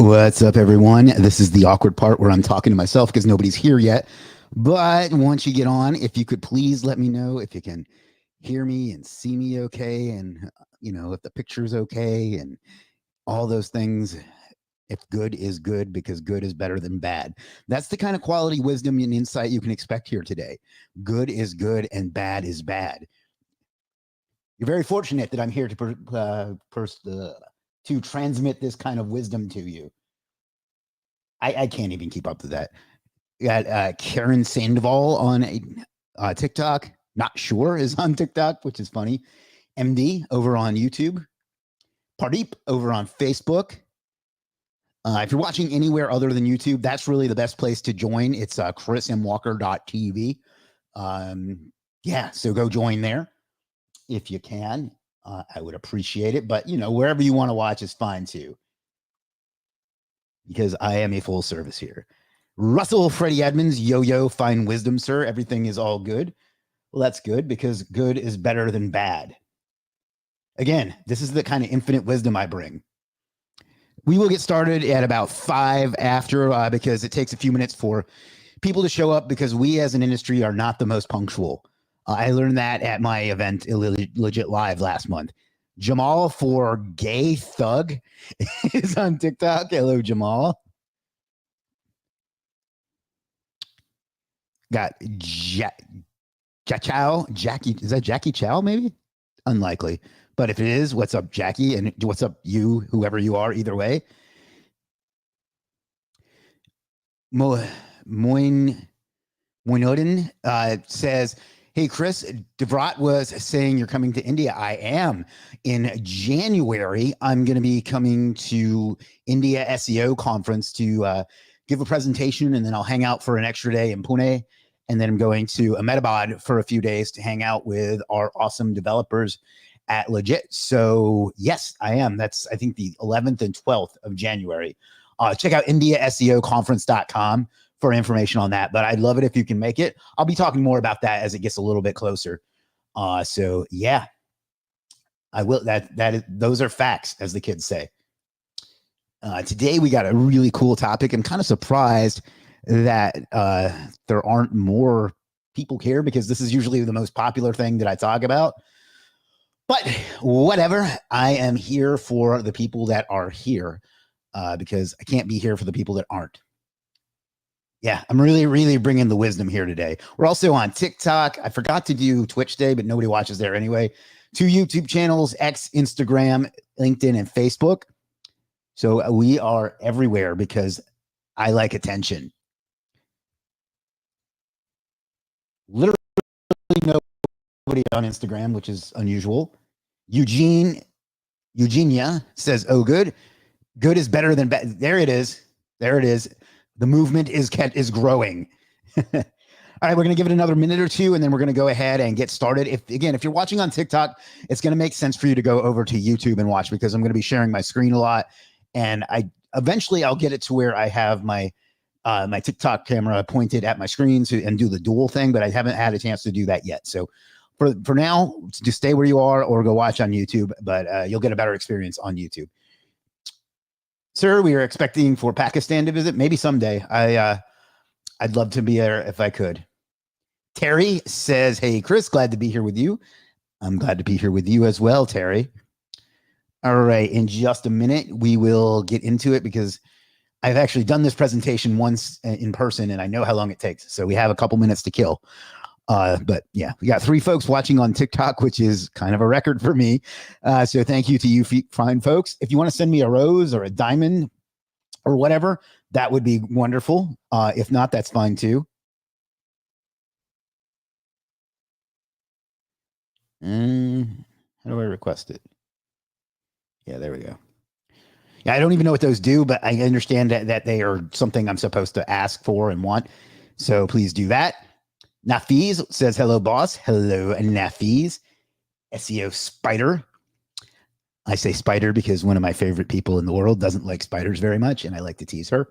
What's up, everyone? This is the awkward part where I'm talking to myself because nobody's here yet. But once you get on, if you could please let me know if you can hear me and see me okay, and if the picture's okay, and all those things. If good is good, because good is better than bad. That's the kind of quality wisdom and insight you can expect here today. Good is good, and bad is bad. You're very fortunate that I'm here to transmit this kind of wisdom to you. I can't even keep up to that. We got Karen Sandoval on TikTok. Not sure is on TikTok, which is funny. MD over on YouTube. Pardeep over on Facebook. If you're watching anywhere other than YouTube, that's really the best place to join. It's chrismwalker.tv. Yeah, so go join there if you can. I would appreciate it. But, wherever you want to watch is fine too, because I am a full service here. Russell Freddie Edmonds, yo, fine wisdom, sir. Everything is all good. Well, that's good because good is better than bad. Again, this is the kind of infinite wisdom I bring. We will get started at about 5 after because it takes a few minutes for people to show up because we as an industry are not the most punctual. I learned that at my event, Legiit Live, last month. Jamal for Gay Thug is on TikTok. Hello, Jamal. Got Jackie. Is that Jackie Chow? Maybe unlikely, but if it is, what's up, Jackie? And what's up, you, whoever you are? Either way, Moinoden says, "Hey Chris, Devrat was saying you're coming to India. I am in January. I'm going to be coming to India SEO conference to give a presentation, and then I'll hang out for an extra day in Pune." And then I'm going to Ahmedabad for a few days to hang out with our awesome developers at Legiit. So yes, I am. That's, I think, the 11th and 12th of January. Check out indiaseoconference.com for information on that. But I'd love it if you can make it. I'll be talking more about that as it gets a little bit closer. So yeah, I will. Those are facts, as the kids say. Today we got a really cool topic. I'm kind of surprised that there aren't more people here because this is usually the most popular thing that I talk about. But whatever, I am here for the people that are here because I can't be here for the people that aren't. Yeah, I'm really bringing the wisdom here today. We're also on TikTok. I forgot to do Twitch Day, but nobody watches there anyway. 2 YouTube channels, X, Instagram, LinkedIn, and Facebook. So we are everywhere because I like attention. Literally nobody on Instagram, which is unusual. Eugenia says, "Oh, good is better than bad." There it is. The movement is growing. All right, we're going to give it another minute or two, and then we're going to go ahead and get started. If you're watching on TikTok, it's going to make sense for you to go over to YouTube and watch because I'm going to be sharing my screen a lot, and eventually I'll get it to where I have my my TikTok camera pointed at my screen and do the dual thing, but I haven't had a chance to do that yet. So for now, just stay where you are or go watch on YouTube, but you'll get a better experience on YouTube. Sir, we are expecting for Pakistan to visit. Maybe someday. I'd love to be there if I could. Terry says, "Hey, Chris, glad to be here with you." I'm glad to be here with you as well, Terry. All right, in just a minute, we will get into it because I've actually done this presentation once in person, and I know how long it takes. So we have a couple minutes to kill. But yeah, we got 3 folks watching on TikTok, which is kind of a record for me. So thank you to you fine folks. If you want to send me a rose or a diamond or whatever, that would be wonderful. If not, that's fine too. How do I request it? Yeah, there we go. Yeah, I don't even know what those do, but I understand that they are something I'm supposed to ask for and want. So please do that. Nafiz says, "Hello, boss." Hello, Nafiz. SEO Spider. I say Spider because one of my favorite people in the world doesn't like spiders very much, and I like to tease her.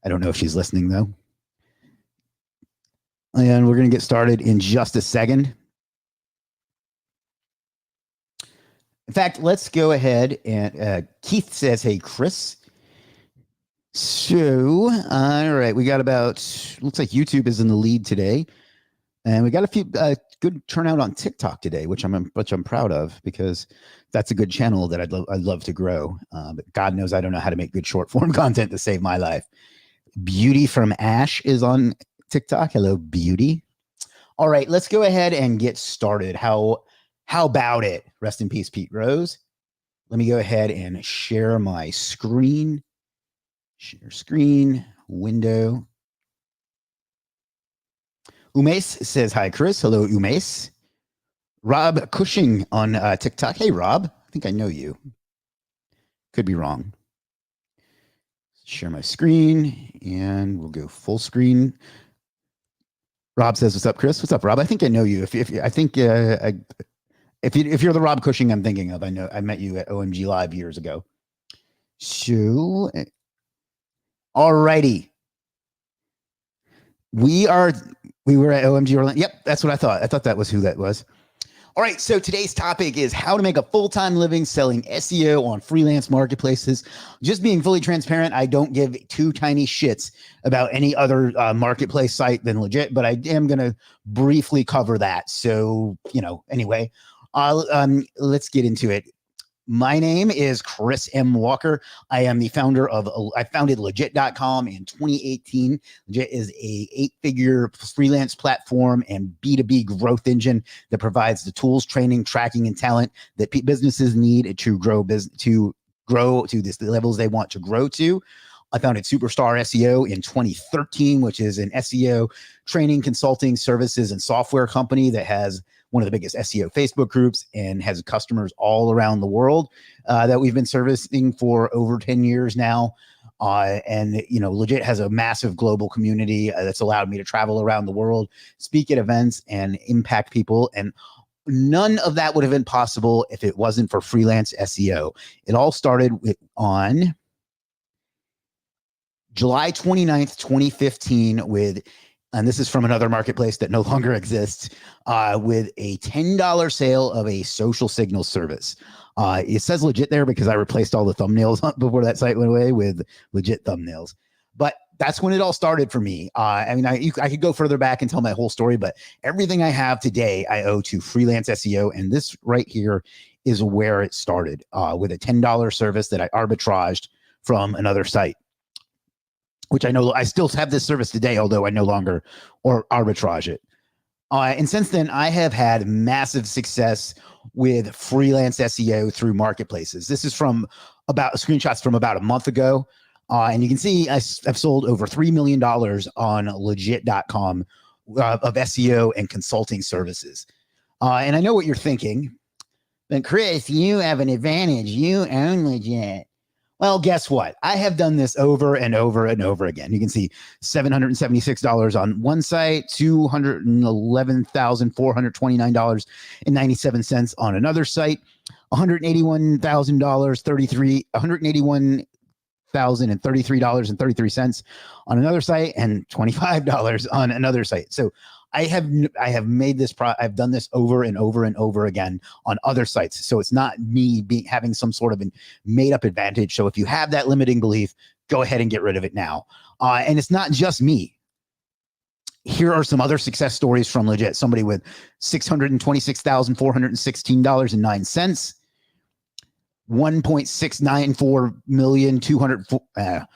I don't know if she's listening, though. And we're going to get started in just a second. In fact, let's go ahead and Keith says, "Hey, Chris." So, all right, we got about, looks like YouTube is in the lead today. And we got a few good turnout on TikTok today, which I'm proud of because that's a good channel that I'd love to grow. But God knows I don't know how to make good short form content to save my life. Beauty from Ash is on TikTok. Hello, Beauty. All right, let's go ahead and get started. How about it? Rest in peace, Pete Rose. Let me go ahead and share my screen. Share screen, window. Umes says, hi, Chris. Hello, Umes. Rob Cushing on TikTok. Hey, Rob. I think I know you. Could be wrong. Share my screen, and we'll go full screen. Rob says, what's up, Chris? What's up, Rob? I think I know you. If you're the Rob Cushing I'm thinking of, I know I met you at OMG Live years ago. So, all righty. We were at OMG Orlando. Yep, that's what I thought. I thought that was who that was. All right, so today's topic is how to make a full-time living selling SEO on freelance marketplaces. Just being fully transparent, I don't give two tiny shits about any other marketplace site than Legiit, but I am going to briefly cover that. So, anyway, let's get into it. My name is Chris M. Walker. I am the founder I founded Legiit.com in 2018. Legiit is a 8-figure freelance platform and B2B growth engine that provides the tools, training, tracking, and talent that businesses need to grow to the levels they want to grow to. I founded Superstar SEO in 2013, which is an SEO training, consulting, services, and software company that has one of the biggest SEO Facebook groups and has customers all around the world that we've been servicing for over 10 years now. And Legiit has a massive global community that's allowed me to travel around the world, speak at events, and impact people. And none of that would have been possible if it wasn't for freelance SEO. It all started on July 29th, 2015 and this is from another marketplace that no longer exists, with a $10 sale of a social signal service. It says Legiit there because I replaced all the thumbnails before that site went away with Legiit thumbnails. But that's when it all started for me. I could go further back and tell my whole story, but everything I have today, I owe to freelance SEO. And this right here is where it started, with a $10 service that I arbitraged from another site, which I know I still have this service today, although I no longer arbitrage it. And since then, I have had massive success with freelance SEO through marketplaces. This is from screenshots from about a month ago. And you can see I've sold over $3 million on Legiit.com of SEO and consulting services. And I know what you're thinking. But Chris, you have an advantage. You own Legiit. Well, guess what? I have done this over and over and over again. You can see $776 on one site, $211,429.97 on another site, $181,033.33 on another site, and $25 on another site. So I have made this I've done this over and over and over again on other sites. So it's not me having some sort of made up advantage. So if you have that limiting belief, go ahead and get rid of it now. And it's not just me. Here are some other success stories from Legiit. Somebody with $626,416.09, $1,694,204.18,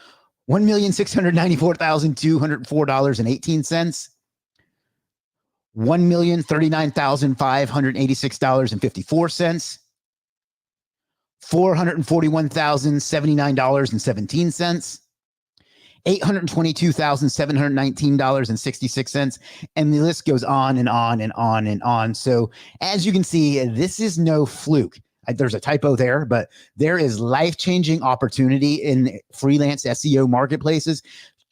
$1,039,586.54, $441,079.17, $822,719.66, and the list goes on and on and on and on. So as you can see, this is no fluke. There's a typo there, but there is life-changing opportunity in freelance SEO marketplaces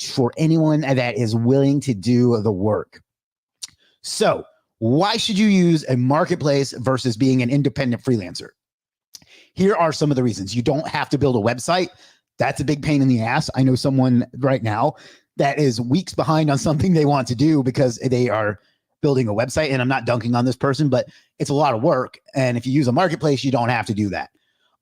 for anyone that is willing to do the work. So why should you use a marketplace versus being an independent freelancer? Here are some of the reasons. You don't have to build a website. That's a big pain in the ass. I know someone right now that is weeks behind on something they want to do because they are building a website. And I'm not dunking on this person, but it's a lot of work. And if you use a marketplace, you don't have to do that.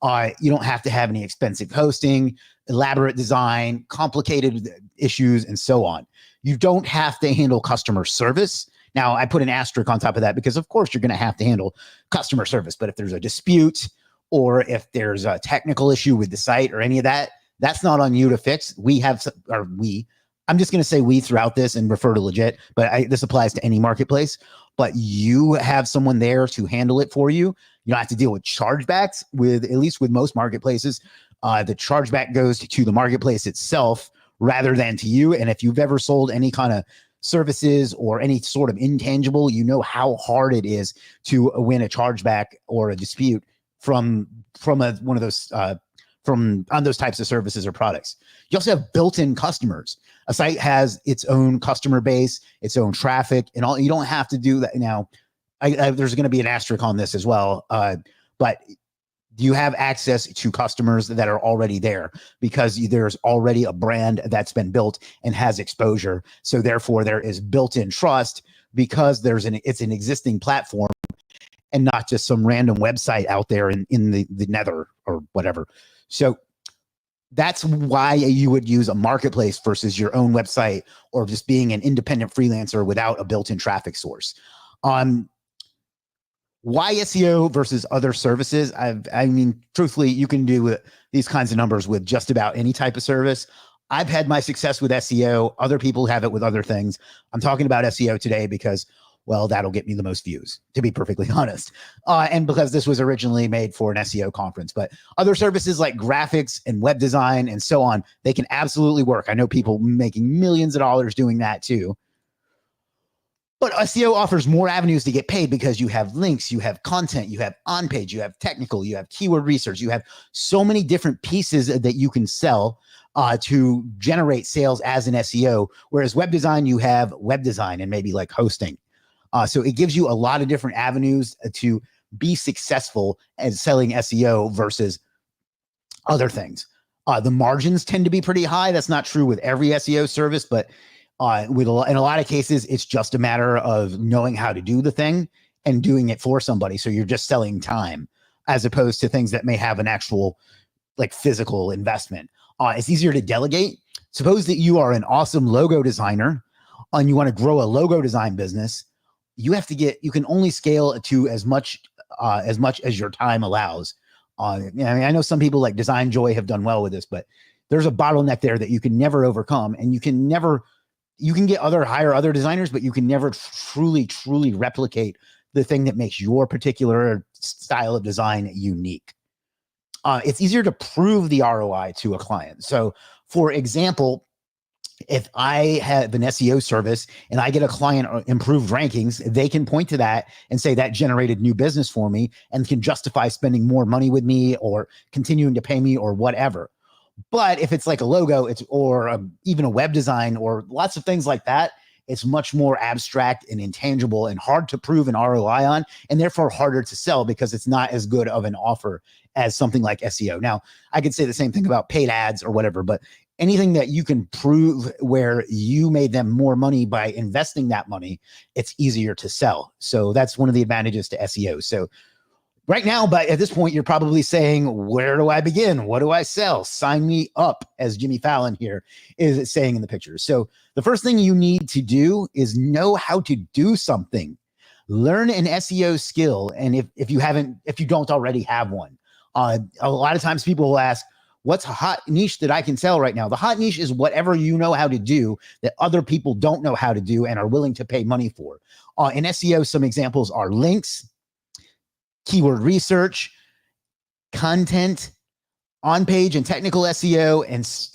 You don't have to have any expensive hosting, elaborate design, complicated issues, and so on. You don't have to handle customer service. Now, I put an asterisk on top of that because, of course, you're going to have to handle customer service. But if there's a dispute or if there's a technical issue with the site or any of that, that's not on you to fix. I'm just going to say we throughout this and refer to Legiit, but this applies to any marketplace. But you have someone there to handle it for you. You don't have to deal with chargebacks at least with most marketplaces. The chargeback goes to the marketplace itself rather than to you. And if you've ever sold any kind of services or any sort of intangible, you know how hard it is to win a chargeback or a dispute from one of those on those types of services or products. You also have built-in customers. A site has its own customer base, its own traffic, and all. You don't have to do that. Now, there's going to be an asterisk on this as well, but you have access to customers that are already there because there's already a brand that's been built and has exposure. So therefore, there is built-in trust because it's an existing platform and not just some random website out there in the nether or whatever. So that's why you would use a marketplace versus your own website or just being an independent freelancer without a built-in traffic source. Why SEO versus other services? I mean, truthfully, you can do these kinds of numbers with just about any type of service. I've had my success with SEO. Other people have it with other things. I'm talking about SEO today because, well, that'll get me the most views, to be perfectly honest. And because this was originally made for an SEO conference. But other services like graphics and web design and so on, they can absolutely work. I know people making millions of dollars doing that too. But SEO offers more avenues to get paid because you have links, you have content, you have on-page, you have technical, you have keyword research, you have so many different pieces that you can sell to generate sales as an SEO. Whereas web design, you have web design and maybe like hosting. So it gives you a lot of different avenues to be successful at selling SEO versus other things. The margins tend to be pretty high. That's not true with every SEO service, but in a lot of cases, it's just a matter of knowing how to do the thing and doing it for somebody. So you're just selling time as opposed to things that may have an actual like physical investment. It's easier to delegate. Suppose that you are an awesome logo designer and you want to grow a logo design business. You can only scale to as much as your time allows. I know some people like Design Joy have done well with this, but there's a bottleneck there that you can never overcome, and you can hire other designers, but you can never truly replicate the thing that makes your particular style of design unique. It's easier to prove the ROI to a client. So, for example, if I have an SEO service and I get a client improved rankings, they can point to that and say that generated new business for me and can justify spending more money with me or continuing to pay me or whatever. But if it's like a logo, even a web design or lots of things like that, it's much more abstract and intangible and hard to prove an ROI on, and therefore harder to sell because it's not as good of an offer as something like SEO. Now, I could say the same thing about paid ads or whatever, but anything that you can prove where you made them more money by investing that money, it's easier to sell. So that's one of the advantages to SEO. So right now, but at this point, you're probably saying, where do I begin? What do I sell? Sign me up, as Jimmy Fallon here is saying in the picture. So the first thing you need to do is know how to do something. Learn an SEO skill. And if you don't already have one, a lot of times people will ask, what's a hot niche that I can sell right now? The hot niche is whatever you know how to do that other people don't know how to do and are willing to pay money for. In SEO, some examples are links, keyword research, content, on-page and technical SEO,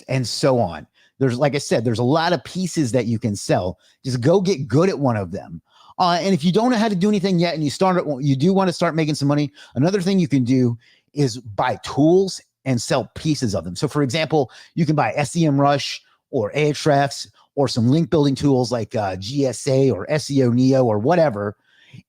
and so on. Like I said, there's a lot of pieces that you can sell. Just go get good at one of them. And if you don't know how to do anything yet and you do want to start making some money, another thing you can do is buy tools and sell pieces of them. So for example, you can buy SEMrush or Ahrefs or some link building tools like GSA or SEO Neo or whatever,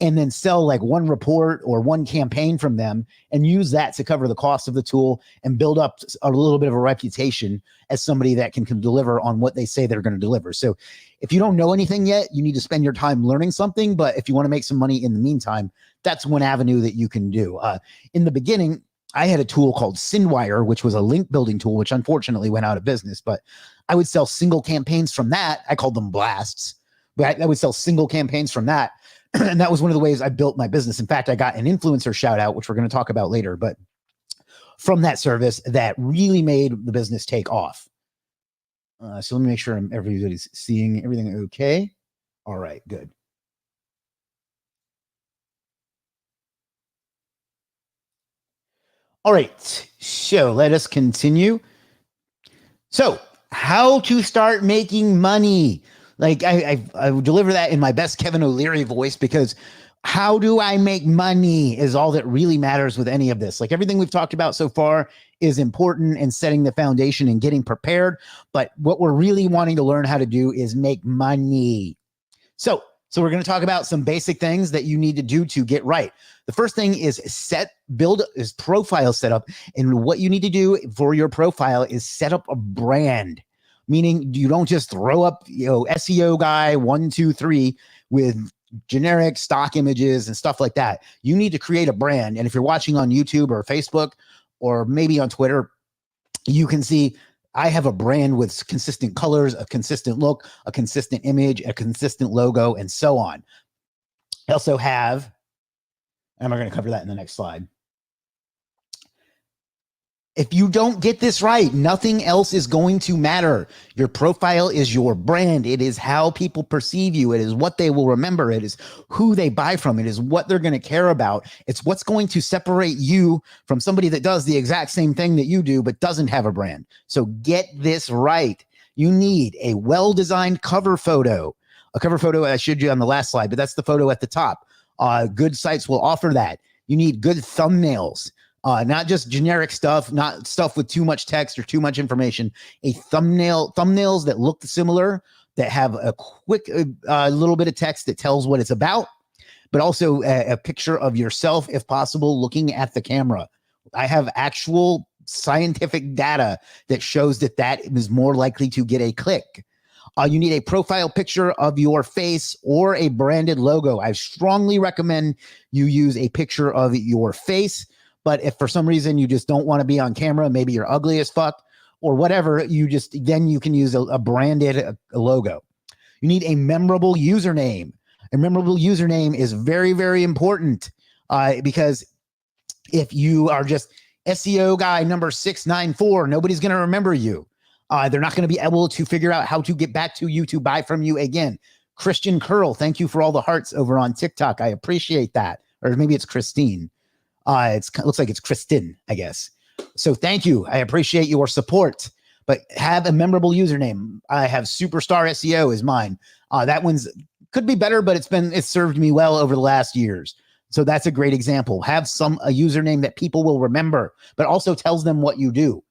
and then sell like one report or one campaign from them and use that to cover the cost of the tool and build up a little bit of a reputation as somebody that can deliver on what they say they're going to deliver. So if you don't know anything yet, you need to spend your time learning something. But if you want to make some money in the meantime, that's one avenue that you can do. In the beginning, I had a tool called Sendwire, which was a link building tool, which unfortunately went out of business, but I would sell single campaigns from that. I called them blasts, but I would sell single campaigns from that. And that was one of the ways I built my business. In fact, I got an influencer shout out, which we're going to talk about later, but from that service that really made the business take off. So let me make sure everybody's seeing everything okay. All right, good. All right, so let us continue. So, how to start making money? Like I would deliver that in my best Kevin O'Leary voice, because how do I make money is all that really matters with any of this. Like everything we've talked about so far is important in setting the foundation and getting prepared. But what we're really wanting to learn how to do is make money. So we're going to talk about some basic things that you need to do to get right. The first thing is build profile setup. And what you need to do for your profile is set up a brand, meaning you don't just throw up, SEO guy 1, 2, 3 with generic stock images and stuff like that. You need to create a brand. And if you're watching on YouTube or Facebook or maybe on Twitter, you can see I have a brand with consistent colors, a consistent look, a consistent image, a consistent logo, and so on. I also have, and we're going to cover that in the next slide. If you don't get this right, nothing else is going to matter. Your profile is your brand. It is how people perceive you. It is what they will remember. It is who they buy from. It is what they're going to care about. It's what's going to separate you from somebody that does the exact same thing that you do, but doesn't have a brand. So get this right. You need a well-designed cover photo. A cover photo I showed you on the last slide, but that's the photo at the top. Good sites will offer that. You need good thumbnails. Not just generic stuff, not stuff with too much text or too much information. Thumbnails that look similar, that have a quick little bit of text that tells what it's about, but also a picture of yourself, if possible, looking at the camera. I have actual scientific data that shows that is more likely to get a click. You need a profile picture of your face or a branded logo. I strongly recommend you use a picture of your face. But if for some reason you just don't want to be on camera, maybe you're ugly as fuck or whatever, then you can use a branded logo. You need a memorable username. A memorable username is very, very important because if you are just SEO guy number 694, nobody's going to remember you. They're not going to be able to figure out how to get back to you to buy from you again. Christian Curl, thank you for all the hearts over on TikTok. I appreciate that. Or maybe it's Christine. It looks like it's Kristen, I guess. So thank you. I appreciate your support, but have a memorable username. I have Superstar SEO is mine. That one's could be better, but it's served me well over the last years. So that's a great example. Have a username that people will remember, but also tells them what you do.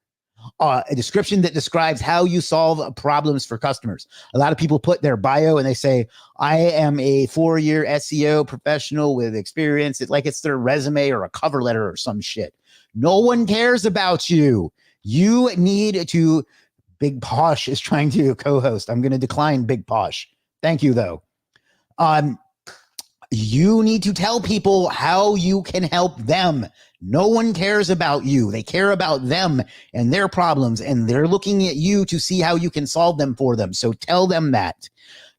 A description that describes how you solve problems for customers. A lot of people put their bio and they say, I am a 4-year SEO professional with experience. It's like it's their resume or a cover letter or some shit. No one cares about you. You need to. Big Posh is trying to co-host. I'm going to decline Big Posh. Thank you, though. You need to tell people how you can help them. No one cares about you. They care about them and their problems, and they're looking at you to see how you can solve them for them. So tell them that.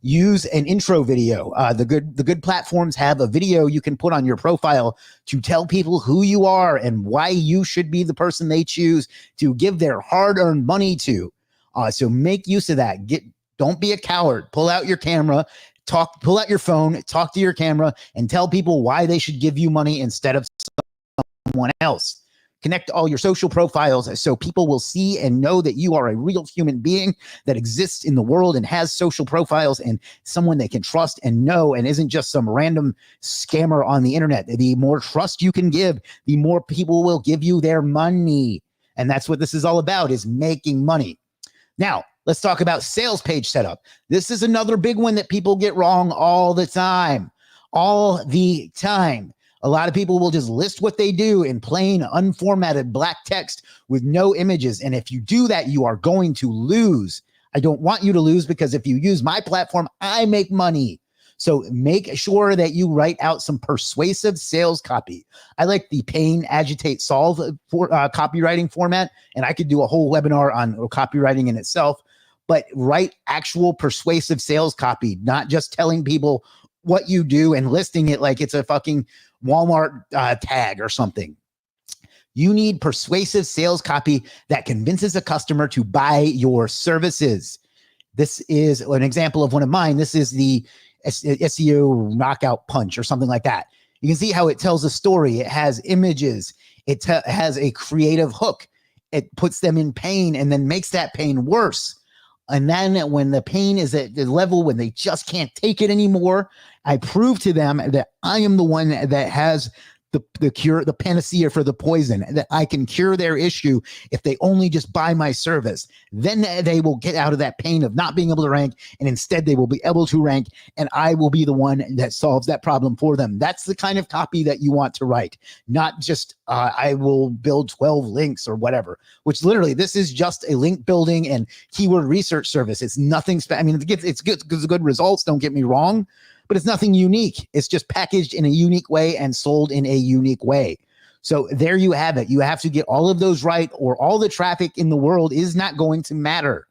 Use an intro video. The good platforms have a video you can put on your profile to tell people who you are and why you should be the person they choose to give their hard-earned money to. So make use of that. Don't be a coward. Pull out your camera. Pull out your phone, talk to your camera, and tell people why they should give you money instead of someone else. Connect all your social profiles so people will see and know that you are a real human being that exists in the world and has social profiles and someone they can trust and know and isn't just some random scammer on the internet. The more trust you can give, the more people will give you their money. And that's what this is all about, is making money. Now, let's talk about sales page setup. This is another big one that people get wrong all the time. All the time. A lot of people will just list what they do in plain, unformatted black text with no images. And if you do that, you are going to lose. I don't want you to lose, because if you use my platform, I make money. So make sure that you write out some persuasive sales copy. I like the pain, agitate, solve for copywriting format, and I could do a whole webinar on copywriting in itself. But write actual persuasive sales copy, not just telling people what you do and listing it like it's a fucking Walmart tag or something. You need persuasive sales copy that convinces a customer to buy your services. This is an example of one of mine. This is the SEO knockout punch or something like that. You can see how it tells a story. It has images. It has a creative hook. It puts them in pain and then makes that pain worse. And then when the pain is at the level when they just can't take it anymore, I prove to them that I am the one that has the cure, the panacea for the poison, that I can cure their issue if they only just buy my service. Then they will get out of that pain of not being able to rank, and instead they will be able to rank, and I will be the one that solves that problem for them. That's the kind of copy that you want to write, not just I will build 12 links or whatever, which literally this is just a link building and keyword research service. It's nothing I mean, it's good results, don't get me wrong, but it's nothing unique. It's just packaged in a unique way and sold in a unique way. So there you have it. You have to get all of those right, or all the traffic in the world is not going to matter.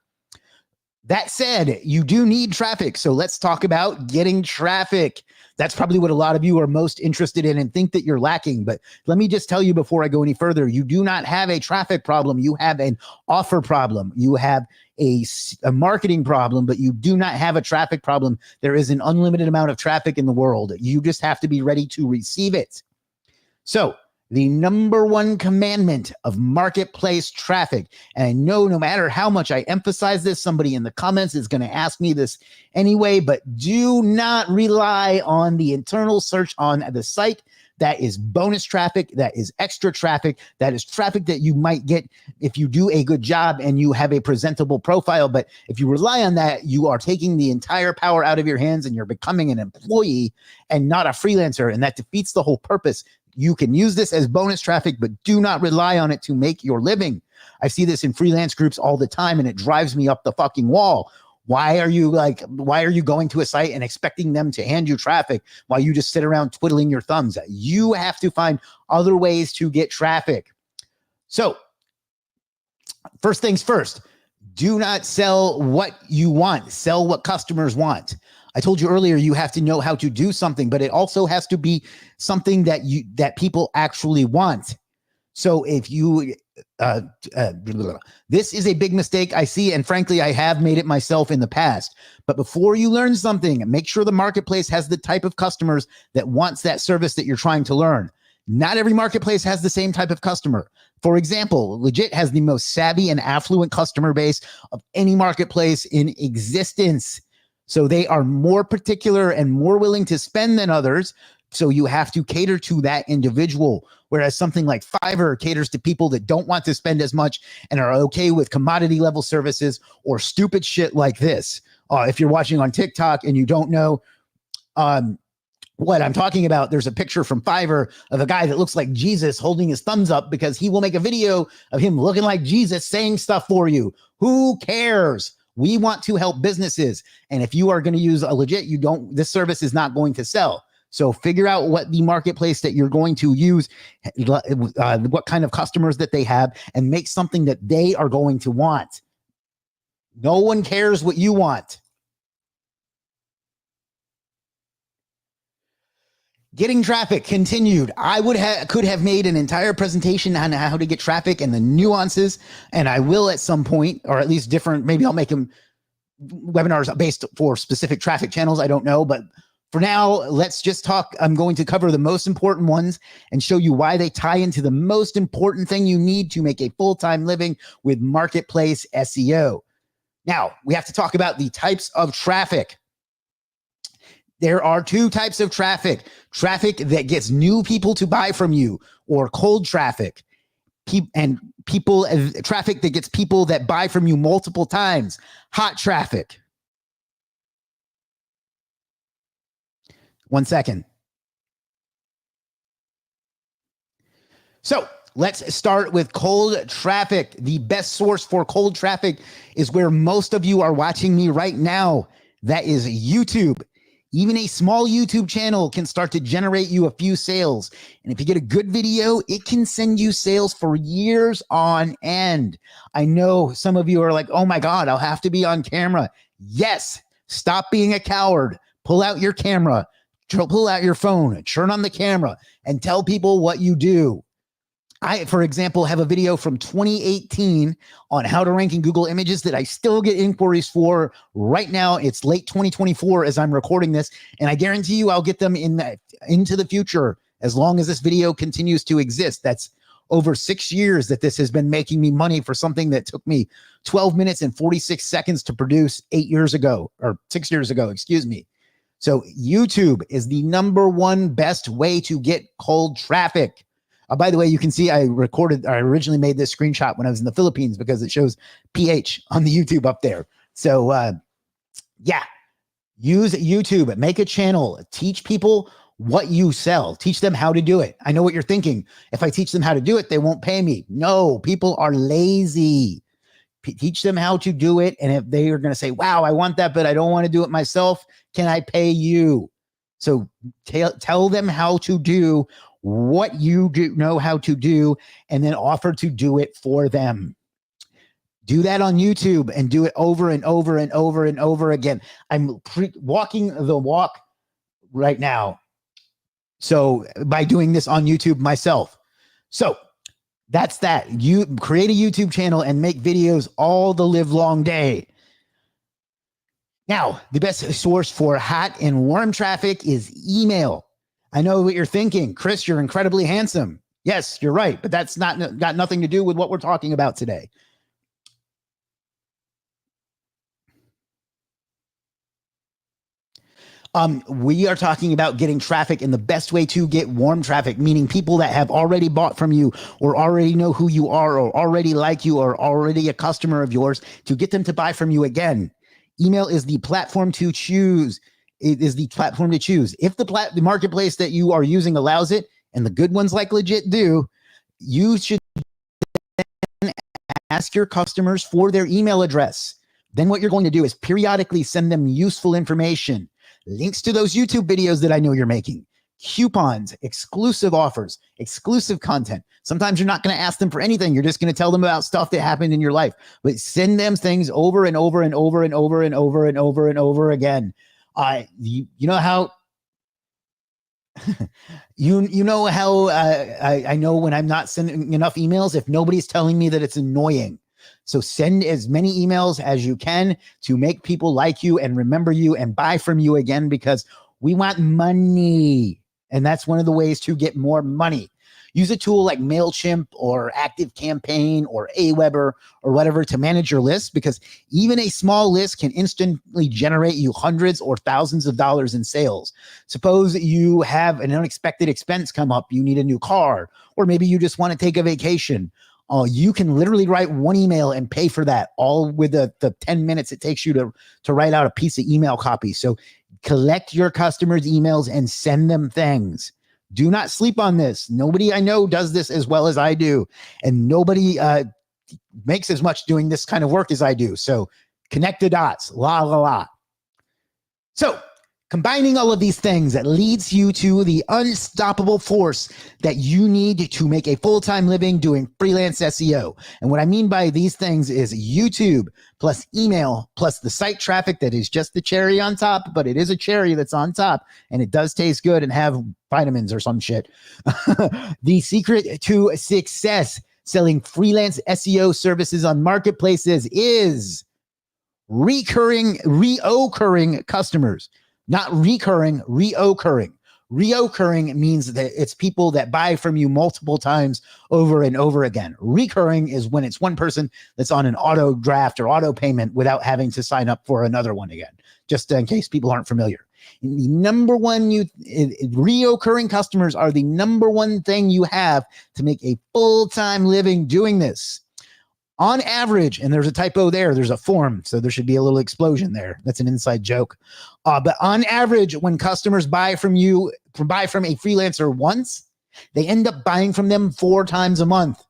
That said, you do need traffic. So let's talk about getting traffic. That's probably what a lot of you are most interested in and think that you're lacking. But let me just tell you before I go any further, you do not have a traffic problem. You have an offer problem. You have a marketing problem, but you do not have a traffic problem. There is an unlimited amount of traffic in the world. You just have to be ready to receive it. So the number one commandment of marketplace traffic, and I know no matter how much I emphasize this, somebody in the comments is going to ask me this anyway, but do not rely on the internal search on the site. That is bonus traffic. That is extra traffic. That is traffic that you might get if you do a good job and you have a presentable profile. But if you rely on that, you are taking the entire power out of your hands and you're becoming an employee and not a freelancer. And that defeats the whole purpose. You can use this as bonus traffic, but do not rely on it to make your living. I see this in freelance groups all the time, and it drives me up the fucking wall. Why are you going to a site and expecting them to hand you traffic while you just sit around twiddling your thumbs? You have to find other ways to get traffic. So first things first, do not sell what you want. Sell what customers want. I told you earlier, you have to know how to do something, but it also has to be something that people actually want. So if you, this is a big mistake I see, and frankly, I have made it myself in the past. But before you learn something, make sure the marketplace has the type of customers that wants that service that you're trying to learn. Not every marketplace has the same type of customer. For example, Legiit has the most savvy and affluent customer base of any marketplace in existence. So they are more particular and more willing to spend than others. So you have to cater to that individual. Whereas something like Fiverr caters to people that don't want to spend as much and are okay with commodity level services or stupid shit like this. If you're watching on TikTok and you don't know what I'm talking about, there's a picture from Fiverr of a guy that looks like Jesus holding his thumbs up because he will make a video of him looking like Jesus saying stuff for you. Who cares? We want to help businesses. And if you are going to use a Legiit, this service is not going to sell. So figure out what the marketplace that you're going to use, what kind of customers that they have, and make something that they are going to want. No one cares what you want. Getting traffic continued. I could have made an entire presentation on how to get traffic and the nuances, and I will at some point, or at least different. Maybe I'll make them webinars based for specific traffic channels. I don't know, but for now, let's just talk. I'm going to cover the most important ones and show you why they tie into the most important thing you need to make a full-time living with marketplace SEO. Now, we have to talk about the types of traffic. There are two types of traffic. Traffic that gets new people to buy from you, or cold traffic. Traffic that gets people that buy from you multiple times. Hot traffic. 1 second. So let's start with cold traffic. The best source for cold traffic is where most of you are watching me right now. That is YouTube. Even a small YouTube channel can start to generate you a few sales. And if you get a good video, it can send you sales for years on end. I know some of you are like, oh my God, I'll have to be on camera. Yes, stop being a coward. Pull out your camera, pull out your phone, turn on the camera, and tell people what you do. I, for example, have a video from 2018 on how to rank in Google Images that I still get inquiries for right now. It's late 2024 as I'm recording this, and I guarantee you I'll get them into the future as long as this video continues to exist. That's over 6 years that this has been making me money for something that took me 12 minutes and 46 seconds to produce 8 years ago, or 6 years ago, excuse me. So YouTube is the #1 best way to get cold traffic. By the way, you can see I originally made this screenshot when I was in the Philippines because it shows PH on the YouTube up there. So yeah, use YouTube, make a channel, teach people what you sell, teach them how to do it. I know what you're thinking. If I teach them how to do it, they won't pay me. No, people are lazy. Teach them how to do it. And if they are going to say, wow, I want that, but I don't want to do it myself, can I pay you? So tell them how to do what you do know how to do, and then offer to do it for them. Do that on YouTube and do it over and over and over and over again. I'm walking the walk right now. So by doing this on YouTube myself. So that's that. You create a YouTube channel and make videos all the live long day. Now, the best source for hot and warm traffic is email. I know what you're thinking. Chris, you're incredibly handsome. Yes, you're right, but that's got nothing to do with what we're talking about today. We are talking about getting traffic, and the best way to get warm traffic, meaning people that have already bought from you or already know who you are or already like you or already a customer of yours, to get them to buy from you again. Email is the platform to choose. It is the platform to choose. If the marketplace that you are using allows it, and the good ones like Legiit do, you should ask your customers for their email address. Then what you're going to do is periodically send them useful information, links to those YouTube videos that I know you're making, coupons, exclusive offers, exclusive content. Sometimes you're not going to ask them for anything. You're just going to tell them about stuff that happened in your life, but send them things over and over and over and over and over and over and over again. You know how you know how I know when I'm not sending enough emails if nobody's telling me that it's annoying. So send as many emails as you can to make people like you and remember you and buy from you again, because we want money. And that's one of the ways to get more money. Use a tool like MailChimp or ActiveCampaign or Aweber or whatever to manage your list, because even a small list can instantly generate you hundreds or thousands of dollars in sales. Suppose you have an unexpected expense come up. You need a new car, or maybe you just want to take a vacation. You can literally write one email and pay for that, all with the 10 minutes it takes you to write out a piece of email copy. So collect your customers' emails and send them things. Do not sleep on this. Nobody I know does this as well as I do. And nobody makes as much doing this kind of work as I do. So connect the dots. La, la, la. So combining all of these things, that leads you to the unstoppable force that you need to make a full-time living doing freelance SEO. And what I mean by these things is YouTube plus email plus the site traffic that is just the cherry on top, but it is a cherry that's on top, and it does taste good and have vitamins or some shit. The secret to success selling freelance SEO services on marketplaces is reoccurring customers. Not recurring, reoccurring. Reoccurring means that it's people that buy from you multiple times over and over again. Recurring is when it's one person that's on an auto draft or auto payment without having to sign up for another one again, just in case people aren't familiar. The reoccurring customers are the #1 thing you have to make a full-time living doing this. On average, and there's a typo there's a form, so there should be a little explosion there. That's an inside joke. But on average, when customers buy from a freelancer once, they end up buying from them 4 times a month.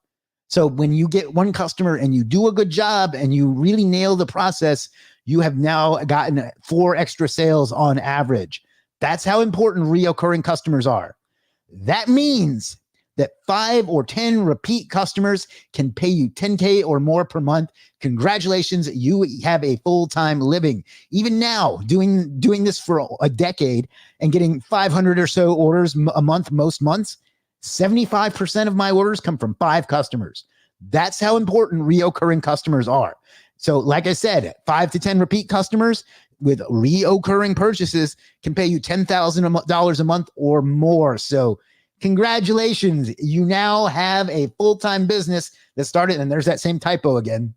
So when you get one customer and you do a good job and you really nail the process, you have now gotten 4 extra sales on average. That's how important reoccurring customers are. That means that 5 or 10 repeat customers can pay you 10K or more per month. Congratulations, you have a full-time living. Even now, doing this for a decade and getting 500 or so orders a month, most months, 75% of my orders come from 5 customers. That's how important reoccurring customers are. So like I said, 5 to 10 repeat customers with reoccurring purchases can pay you $10,000 a month or more. So congratulations, you now have a full-time business that started, and there's that same typo again,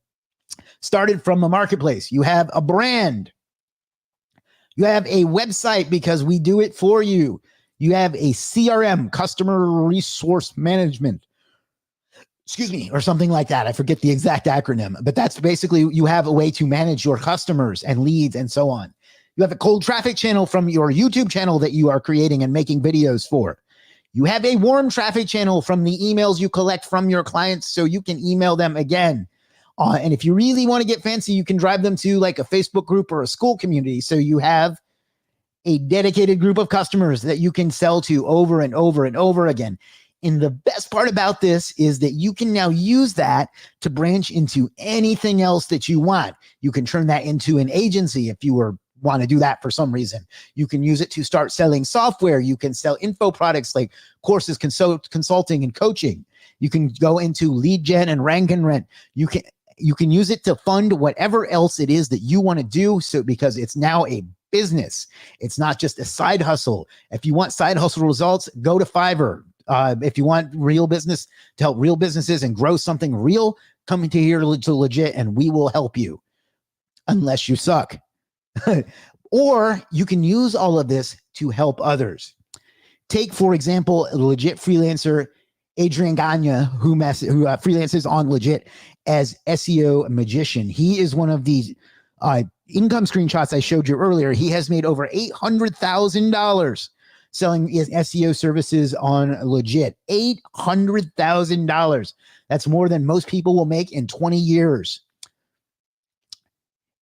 started from a marketplace. You have a brand. You have a website because we do it for you. You have a CRM, customer resource management, or something like that. I forget the exact acronym, but that's basically, you have a way to manage your customers and leads and so on. You have a cold traffic channel from your YouTube channel that you are creating and making videos for. You have a warm traffic channel from the emails you collect from your clients so you can email them again. And if you really want to get fancy, you can drive them to like a Facebook group or a school community. So you have a dedicated group of customers that you can sell to over and over and over again. And the best part about this is that you can now use that to branch into anything else that you want. You can turn that into an agency if you want to do that for some reason. You can use it to start selling software. You can sell info products like courses, consulting, and coaching. You can go into lead gen and rank and rent. You can use it to fund whatever else it is that you want to do. So because it's now a business, it's not just a side hustle. If you want side hustle results, go to Fiverr. If you want real business to help real businesses and grow something real, come into here to Legit and we will help you, unless you suck. Or you can use all of this to help others. Take, for example, a Legit freelancer, Adrian Gagne, who freelances on Legit as SEO magician. He is one of these income screenshots I showed you earlier. He has made over $800,000 selling SEO services on Legit. $800,000. That's more than most people will make in 20 years.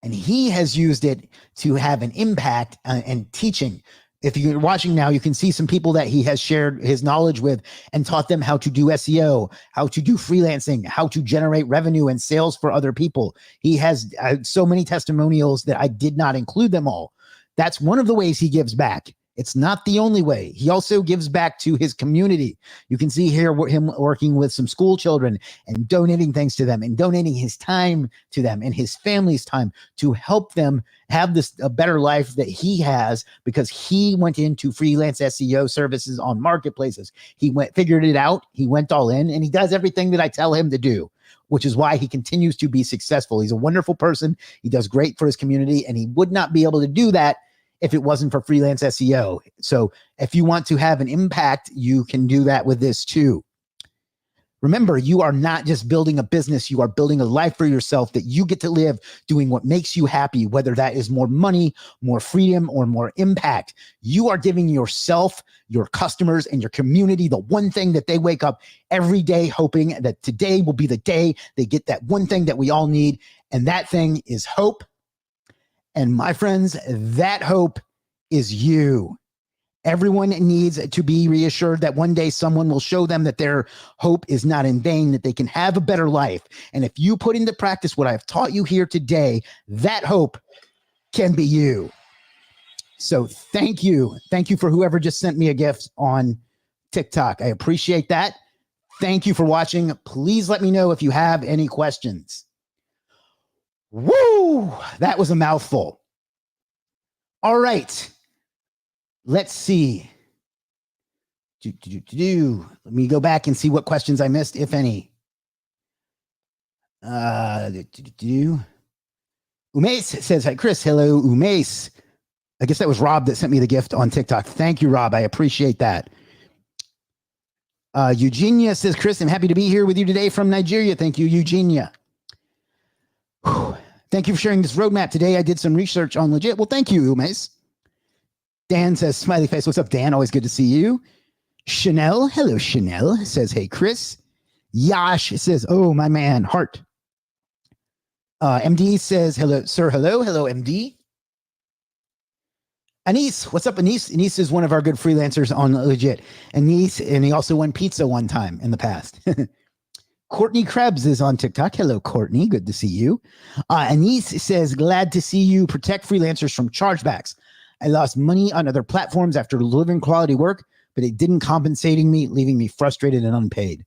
And he has used it to have an impact and teaching. If you're watching now, you can see some people that he has shared his knowledge with and taught them how to do SEO, how to do freelancing, how to generate revenue and sales for other people. He has so many testimonials that I did not include them all. That's one of the ways he gives back. It's not the only way. He also gives back to his community. You can see here him working with some school children and donating things to them and donating his time to them and his family's time to help them have a better life that he has, because he went into freelance SEO services on marketplaces. He figured it out. He went all in, and he does everything that I tell him to do, which is why he continues to be successful. He's a wonderful person. He does great for his community, and he would not be able to do that if it wasn't for freelance SEO. So if you want to have an impact, you can do that with this too. Remember, you are not just building a business, you are building a life for yourself that you get to live doing what makes you happy, whether that is more money, more freedom, or more impact. You are giving yourself, your customers, and your community the one thing that they wake up every day hoping that today will be the day they get that one thing that we all need. And that thing is hope. And my friends, that hope is you. Everyone needs to be reassured that one day someone will show them that their hope is not in vain, that they can have a better life. And if you put into practice what I've taught you here today, that hope can be you. So thank you. Thank you for whoever just sent me a gift on TikTok. I appreciate that. Thank you for watching. Please let me know if you have any questions. Woo! That was a mouthful. All right. Let's see. Let me go back and see what questions I missed, if any. Umace says, hi, Chris. Hello, Umace. I guess that was Rob that sent me the gift on TikTok. Thank you, Rob. I appreciate that. Eugenia says, Chris, I'm happy to be here with you today from Nigeria. Thank you, Eugenia. Whew. Thank you for sharing this roadmap today. I did some research on Legit. Well, thank you, Umace. Dan says, smiley face. What's up, Dan? Always good to see you. Chanel. Hello, Chanel. Says, hey, Chris. Yash says, oh, my man, heart. MD says, hello, sir. Hello. Hello, MD. Anise, what's up, Anise? Anise is one of our good freelancers on Legit. Anise, and he also won pizza one time in the past. Courtney Krebs is on TikTok. Hello, Courtney. Good to see you. Anise says, glad to see you protect freelancers from chargebacks. I lost money on other platforms after delivering quality work, but it didn't compensating me, leaving me frustrated and unpaid.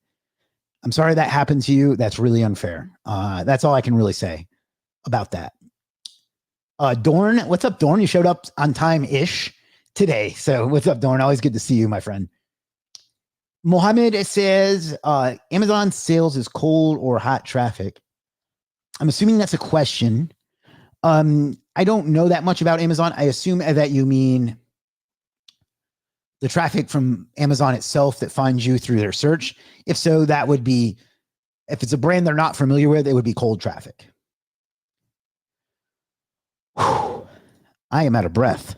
I'm sorry that happened to you. That's really unfair. That's all I can really say about that. Dorn, what's up, Dorn? You showed up on time-ish today. So what's up, Dorn? Always good to see you, my friend. Mohammed says, Amazon sales is cold or hot traffic. I'm assuming that's a question. I don't know that much about Amazon. I assume that you mean the traffic from Amazon itself that finds you through their search. If so, that would be, if it's a brand they're not familiar with, it would be cold traffic. Whew. I am out of breath.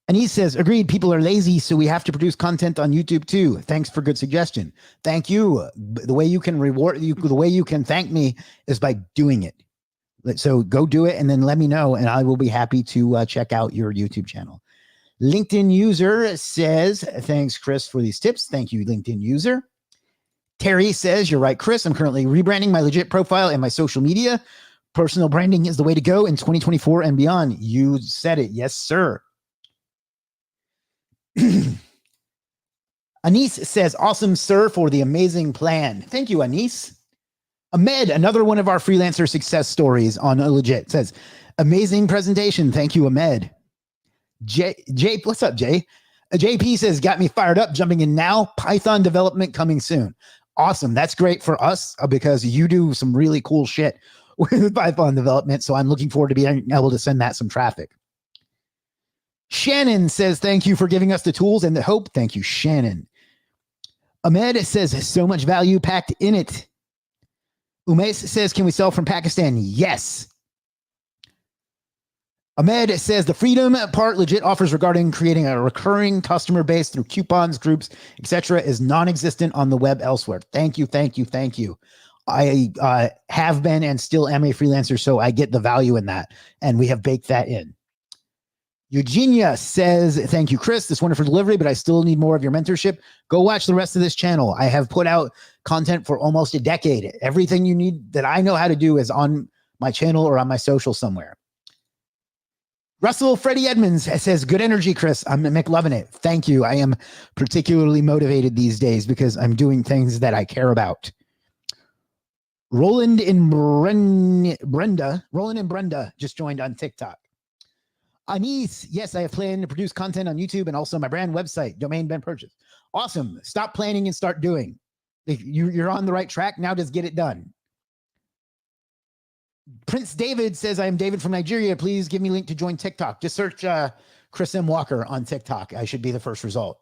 And he says, agreed, people are lazy, so we have to produce content on YouTube too. Thanks for good suggestion. Thank you. The way you can reward you, the way you can thank me is by doing it. So go do it and then let me know, and I will be happy to check out your YouTube channel. LinkedIn user says, thanks, Chris, for these tips. Thank you, LinkedIn user. Terry says, you're right, Chris. I'm currently rebranding my Legit profile and my social media. Personal branding is the way to go in 2024 and beyond. You said it. Yes, sir. Anise says, awesome, sir, for the amazing plan. Thank you, Anise. Ahmed, another one of our freelancer success stories on Legit, says, amazing presentation. Thank you, Ahmed. Jay, what's up, Jay? JP says, got me fired up, jumping in now. Python development coming soon. Awesome. That's great for us because you do some really cool shit with Python development. So I'm looking forward to being able to send that some traffic. Shannon says, thank you for giving us the tools and the hope. Thank you, Shannon. Ahmed says, so much value packed in it. Umesh says, can we sell from Pakistan? Yes. Ahmed says, the freedom part Legit offers regarding creating a recurring customer base through coupons, groups, etc. is non-existent on the web elsewhere. Thank you, thank you, thank you. I have been and still am a freelancer, so I get the value in that, and we have baked that in. Eugenia says, thank you, Chris. This wonderful delivery, but I still need more of your mentorship. Go watch the rest of this channel. I have put out content for almost a decade. Everything you need that I know how to do is on my channel or on my social somewhere. Russell Freddie Edmonds says, good energy, Chris. I'm McLovin' it. Thank you. I am particularly motivated these days because I'm doing things that I care about. Roland and Brenda just joined on TikTok. Anise, yes, I have planned to produce content on YouTube and also my brand website, domain been purchased. Awesome. Stop planning and start doing. If you're on the right track, now just get it done. Prince David says, I am David from Nigeria. Please give me a link to join TikTok. Just search Chris M. Walker on TikTok. I should be the first result.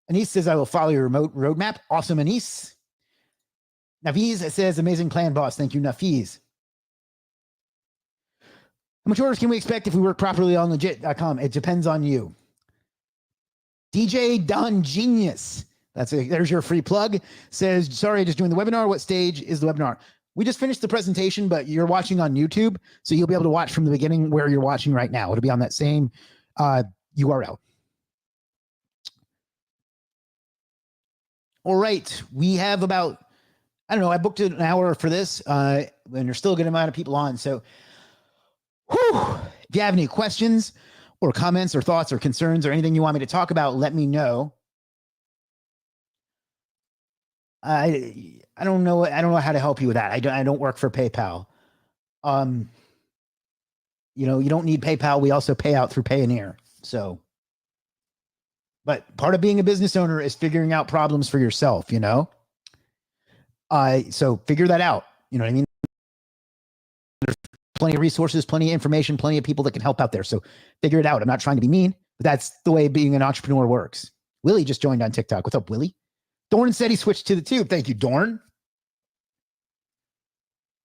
Anise says, I will follow your remote roadmap. Awesome, Anise. Nafiz says, amazing plan, boss. Thank you, Nafiz. How much orders can we expect if we work properly on legit.com? It depends on you. DJ Don Genius. There's your free plug. Says, sorry, just doing the webinar. What stage is the webinar? We just finished the presentation, but you're watching on YouTube, so you'll be able to watch from the beginning where you're watching right now. It'll be on that same URL. All right. We have about, I don't know, I booked an hour for this, and there's still a good amount of people on. So if you have any questions or comments or thoughts or concerns or anything you want me to talk about, let me know. I don't know. I don't know how to help you with that. I don't work for PayPal. You know, you don't need PayPal. We also pay out through Payoneer. So, but part of being a business owner is figuring out problems for yourself, you know? So figure that out. You know what I mean? There's plenty of resources, plenty of information, plenty of people that can help out there. So figure it out. I'm not trying to be mean, but that's the way being an entrepreneur works. Willie just joined on TikTok. What's up, Willie? Dorn said he switched to the tube. Thank you, Dorn.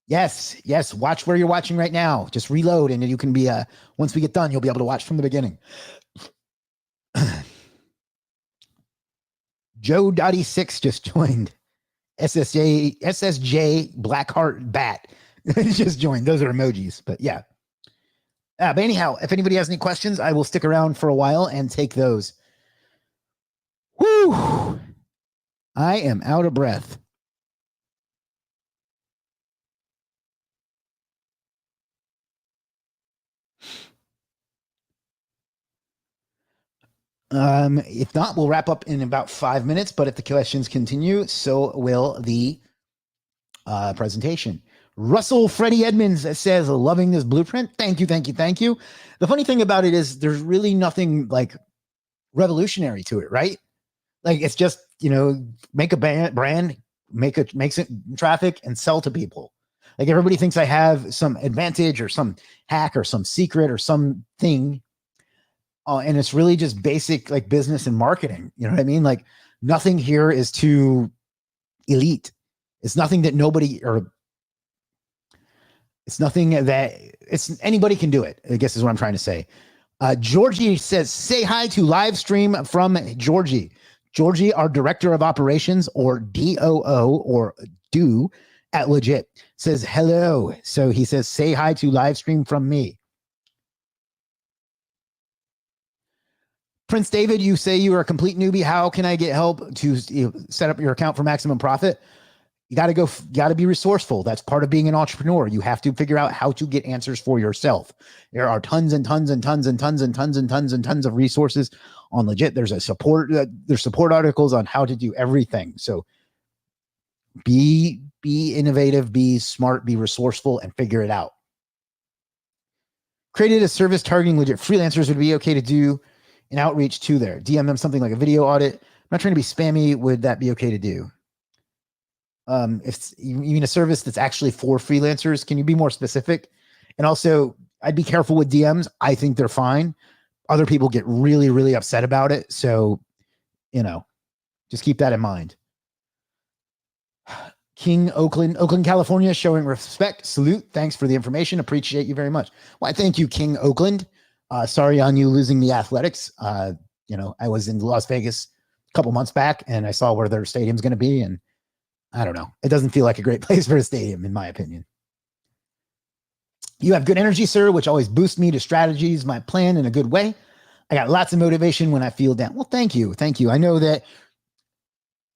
Yes, yes. Watch where you're watching right now. Just reload, and you can be, once we get done, you'll be able to watch from the beginning. Joe Dottie 6 just joined. SSJ Blackheart Bat just joined. Those are emojis, but yeah. But anyhow, if anybody has any questions, I will stick around for a while and take those. Woo! I am out of breath. If not, we'll wrap up in about 5 minutes. But if the questions continue, so will the presentation. Russell Freddie Edmonds says, loving this blueprint. Thank you, thank you, thank you. The funny thing about it is there's really nothing like revolutionary to it, right? Like it's just, make a brand, make it traffic and sell to people. Like everybody thinks I have some advantage or some hack or some secret or something. And it's really just basic like business and marketing. You know what I mean? Like nothing here is too elite. It's nothing that it's nothing that anybody can do it, I guess is what I'm trying to say. Georgie says, say hi to live stream from Georgie. Georgie, our director of operations, or DOO, or do at Legiit, says hello. So he says, say hi to live stream from me. Prince David, you say you are a complete newbie. How can I get help to set up your account for maximum profit? You got to be resourceful. That's part of being an entrepreneur. You have to figure out how to get answers for yourself. There are tons and tons and tons and tons and tons and tons and tons of resources on Legiit. There's support articles on how to do everything. So be innovative, be smart, be resourceful, and figure it out. Created a service targeting Legiit freelancers. Would be okay to do an outreach to there. DM them something like a video audit. I'm not trying to be spammy. Would that be okay to do? If you mean a service that's actually for freelancers, can you be more specific? And also, I'd be careful with DMs. I think they're fine. Other people get really, really upset about it. So, just keep that in mind. King Oakland, California, showing respect. Salute. Thanks for the information. Appreciate you very much. Well, thank you, King Oakland. Sorry on you losing the athletics. I was in Las Vegas a couple months back and I saw where their stadium's going to be, and I don't know. It doesn't feel like a great place for a stadium, in my opinion. You have good energy, sir, which always boosts me to strategies, my plan in a good way. I got lots of motivation when I feel down. Well, thank you. Thank you. I know that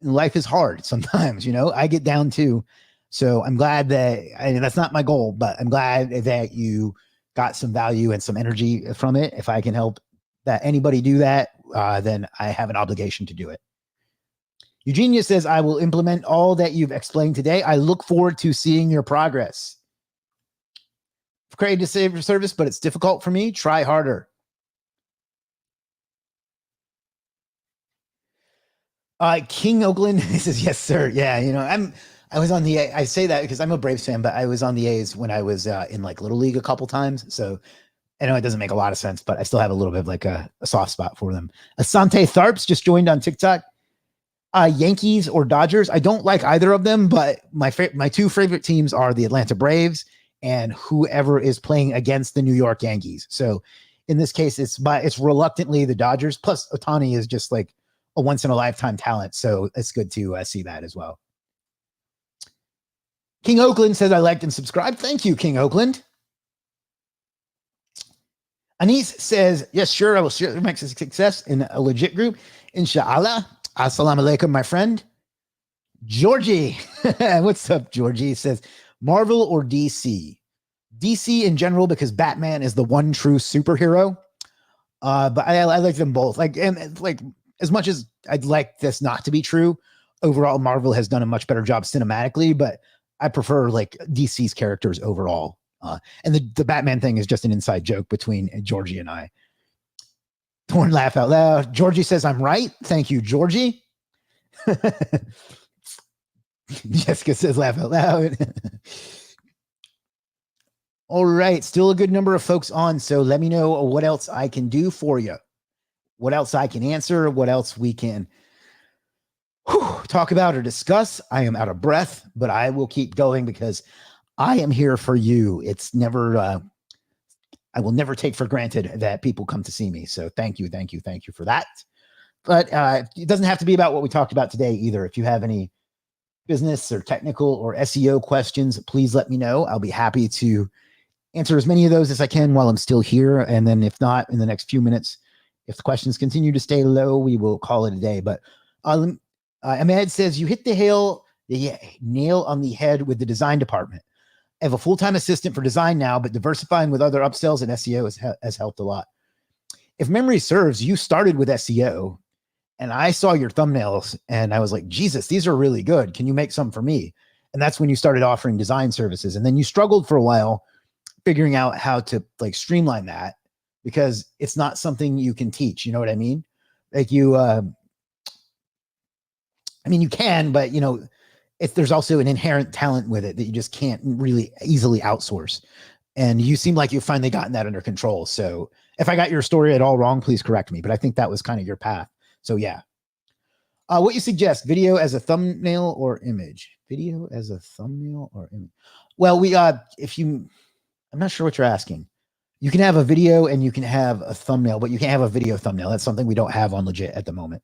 life is hard sometimes, I get down too. So I'm glad that's not my goal, but I'm glad that you got some value and some energy from it. If I can help that anybody do that, then I have an obligation to do it. Eugenia says, I will implement all that you've explained today. I look forward to seeing your progress. I've created a saver service, but it's difficult for me. Try harder. King Oakland says, yes, sir. Yeah, I was on I say that because I'm a Braves fan, but I was on the A's when I was in like Little League a couple times. So I know it doesn't make a lot of sense, but I still have a little bit of like a soft spot for them. Asante Tharps just joined on TikTok. Yankees or Dodgers. I don't like either of them, but my two favorite teams are the Atlanta Braves and whoever is playing against the New York Yankees. So in this case, it's reluctantly the Dodgers. Plus Ohtani is just like a once in a lifetime talent. So it's good to see that as well. King Oakland says, I liked and subscribed. Thank you, King Oakland. Anis says, yes, sure. I will share my success in a Legiit group. Inshallah. Assalamu alaikum, my friend. Georgie. What's up, Georgie? Says, Marvel or DC? DC in general, because Batman is the one true superhero. But I like them both. And as much as I'd like this not to be true, overall, Marvel has done a much better job cinematically, but I prefer like DC's characters overall. And the Batman thing is just an inside joke between Georgie and I. Torn laugh out loud. Georgie says, I'm right. Thank you, Georgie. Jessica says, laugh out loud. All right. Still a good number of folks on. So let me know what else I can do for you. What else I can answer. What else we can talk about or discuss. I am out of breath, but I will keep going because I am here for you. It's never... I will never take for granted that people come to see me. So thank you for that. But it doesn't have to be about what we talked about today either. If you have any business or technical or SEO questions, please let me know. I'll be happy to answer as many of those as I can while I'm still here. And then if not, in the next few minutes, if the questions continue to stay low, we will call it a day. But Ahmed says, you hit the nail on the head with the design department. I have a full-time assistant for design now, but diversifying with other upsells and SEO has helped a lot. If memory serves, you started with SEO, and I saw your thumbnails and I was like, Jesus, these are really good. Can you make some for me? And that's when you started offering design services. And then you struggled for a while figuring out how to like streamline that, because it's not something you can teach. You know what I mean? Like you can, but if there's also an inherent talent with it that you just can't really easily outsource. And you seem like you've finally gotten that under control. So if I got your story at all wrong, please correct me, but I think that was kind of your path. So yeah. What you suggest, video as a thumbnail or image? Video as a thumbnail or image? Well, I'm not sure what you're asking. You can have a video and you can have a thumbnail, but you can't have a video thumbnail. That's something we don't have on Legiit at the moment.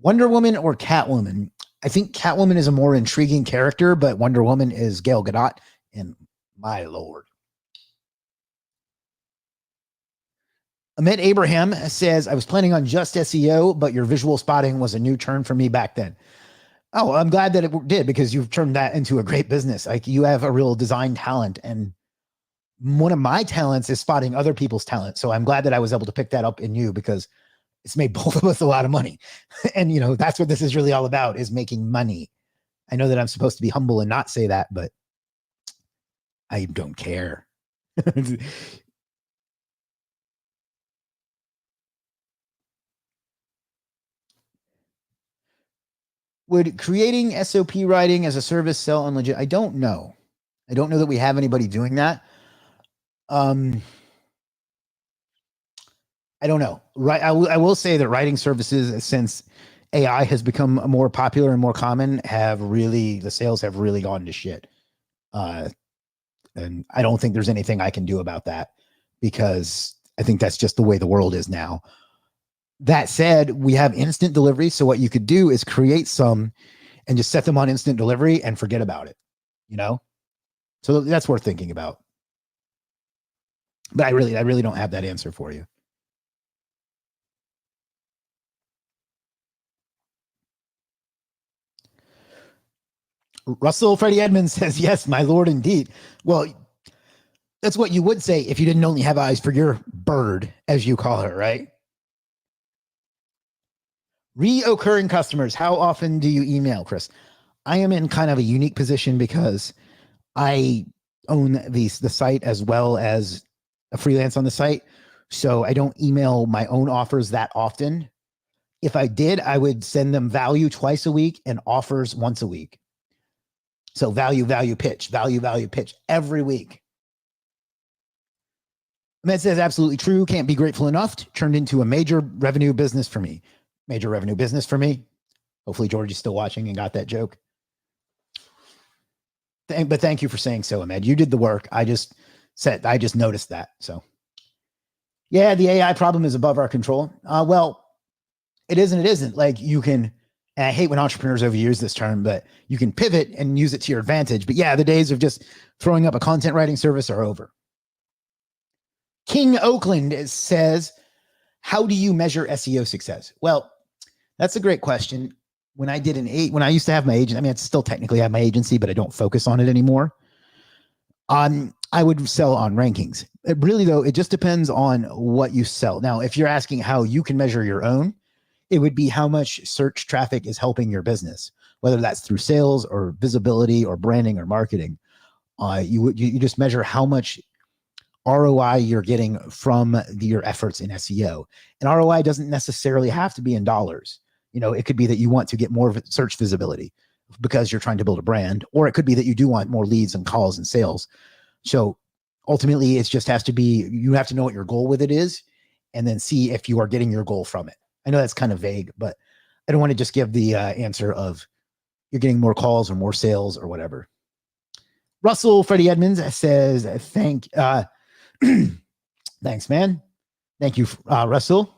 Wonder Woman or Catwoman? I think Catwoman is a more intriguing character, but Wonder Woman is Gal Gadot, and my Lord. Ahmed Abraham says, I was planning on just SEO, but your visual spotting was a new turn for me back then. Oh, I'm glad that it did, because you've turned that into a great business. Like, you have a real design talent, and one of my talents is spotting other people's talent. So I'm glad that I was able to pick that up in you, because it's made both of us a lot of money. And, that's what this is really all about, is making money. I know that I'm supposed to be humble and not say that, but I don't care. Would creating SOP writing as a service sell on Legiit? I don't know. I don't know that we have anybody doing that. I don't know. Right. I will say that writing services, since AI has become more popular and more common, the sales have really gone to shit. And I don't think there's anything I can do about that, because I think that's just the way the world is now. That said, we have instant delivery. So what you could do is create some and just set them on instant delivery and forget about it, So that's worth thinking about. But I really don't have that answer for you. Russell Freddie Edmonds says, yes, my Lord, indeed. Well, that's what you would say if you didn't only have eyes for your bird, as you call her, right? Reoccurring customers. How often do you email, Chris? I am in kind of a unique position because I own the site as well as a freelance on the site. So I don't email my own offers that often. If I did, I would send them value twice a week and offers once a week. So value, pitch, value, pitch every week. Ahmed says, absolutely true. Can't be grateful enough. Turned into a major revenue business for me. Major revenue business for me. Hopefully George is still watching and got that joke. But thank you for saying so, Ahmed. You did the work. I just noticed that. So yeah, the AI problem is above our control. Well, it is and it isn't. Like, you can, and I hate when entrepreneurs overuse this term, but you can pivot and use it to your advantage. But yeah, the days of just throwing up a content writing service are over. King Oakland says, how do you measure SEO success? Well, that's a great question. When I used to have my agent, I still technically have my agency, but I don't focus on it anymore. I would sell on rankings. It just depends on what you sell. Now, if you're asking how you can measure your own, it would be how much search traffic is helping your business, whether that's through sales or visibility or branding or marketing. You just measure how much ROI you're getting from your efforts in SEO. And ROI doesn't necessarily have to be in dollars. It could be that you want to get more search visibility because you're trying to build a brand, or it could be that you do want more leads and calls and sales. So ultimately, it just has to be, you have to know what your goal with it is, and then see if you are getting your goal from it. I know that's kind of vague, but I don't want to just give the answer of you're getting more calls or more sales or whatever. Russell Freddie Edmonds says, thanks, man. Thank you, Russell.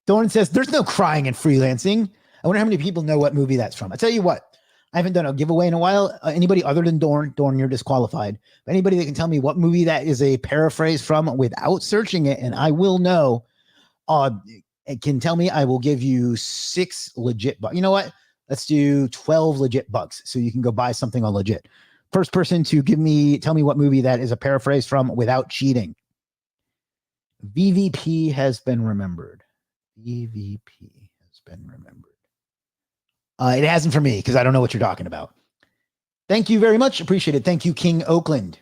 Thorne says, there's no crying in freelancing. I wonder how many people know what movie that's from. I tell you what, I haven't done a giveaway in a while. Anybody other than Dorn, you're disqualified. But anybody that can tell me what movie that is a paraphrase from without searching it, and I will know, it can tell me, I will give you 6 legit bucks. You know what? Let's do 12 legit bucks so you can go buy something on Legit. First person to tell me what movie that is a paraphrase from without cheating. VVP has been remembered. VVP has been remembered. It hasn't for me because I don't know what you're talking about. Thank you very much. Appreciate it. Thank you, King Oakland.